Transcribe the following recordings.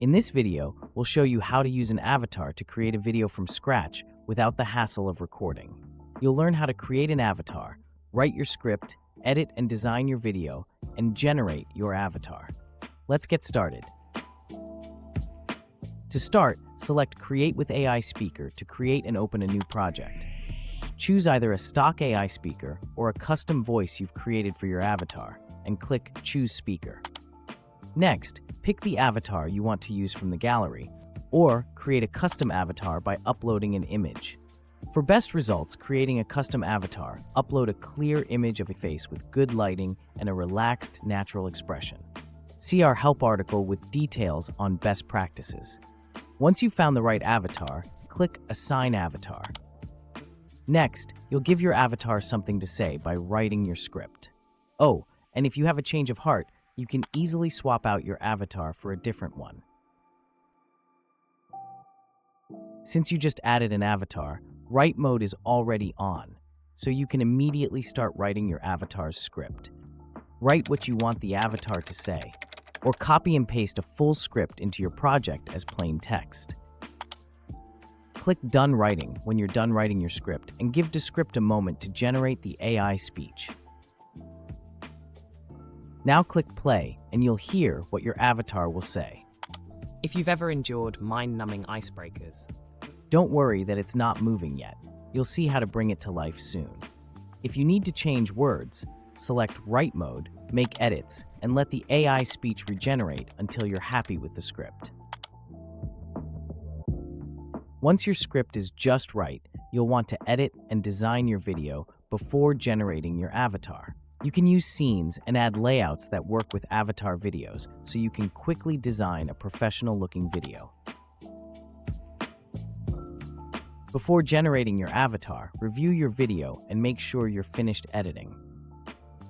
In this video, we'll show you how to use an avatar to create a video from scratch without the hassle of recording. You'll learn how to create an avatar, write your script, edit and design your video, and generate your avatar. Let's get started. To start, select Create with AI Speaker to create and open a new project. Choose either a stock AI speaker or a custom voice you've created for your avatar, and click Choose Speaker. Next, pick the avatar you want to use from the gallery, or create a custom avatar by uploading an image. For best results, creating a custom avatar, upload a clear image of a face with good lighting and a relaxed, natural expression. See our help article with details on best practices. Once you've found the right avatar, click Assign Avatar. Next, you'll give your avatar something to say by writing your script. Oh, and if you have a change of heart, you can easily swap out your avatar for a different one. Since you just added an avatar, write mode is already on, so you can immediately start writing your avatar's script. Write what you want the avatar to say, or copy and paste a full script into your project as plain text. Click Done Writing when you're done writing your script and give Descript a moment to generate the AI speech. Now click Play and you'll hear what your avatar will say. If you've ever endured mind-numbing icebreakers, Don't worry that it's not moving yet. You'll see how to bring it to life soon. If you need to change words, select Write Mode, make edits, and let the AI speech regenerate until you're happy with the script. Once your script is just right, you'll want to edit and design your video before generating your avatar. You can use scenes and add layouts that work with avatar videos so you can quickly design a professional-looking video. Before generating your avatar, review your video and make sure you're finished editing.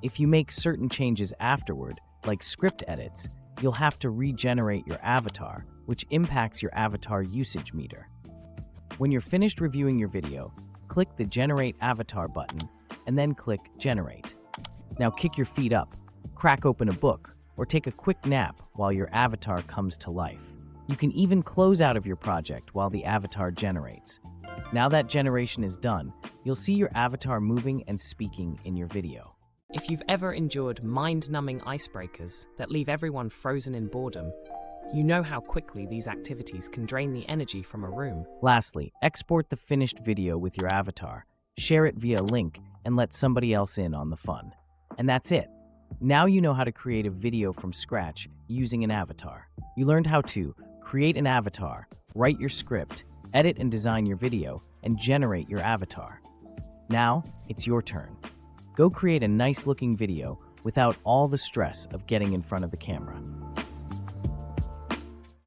If you make certain changes afterward, like script edits, you'll have to regenerate your avatar, which impacts your avatar usage meter. When you're finished reviewing your video, click the Generate Avatar button and then click Generate. Now kick your feet up, crack open a book, or take a quick nap while your avatar comes to life. You can even close out of your project while the avatar generates. Now that generation is done, you'll see your avatar moving and speaking in your video. if you've ever endured mind-numbing icebreakers that leave everyone frozen in boredom, you know how quickly these activities can drain the energy from a room. Lastly, export the finished video with your avatar, share it via a link, and let somebody else in on the fun. And that's it. Now you know how to create a video from scratch using an avatar. You learned how to create an avatar, write your script, edit and design your video, and generate your avatar. Now, it's your turn. Go create a nice-looking video without all the stress of getting in front of the camera.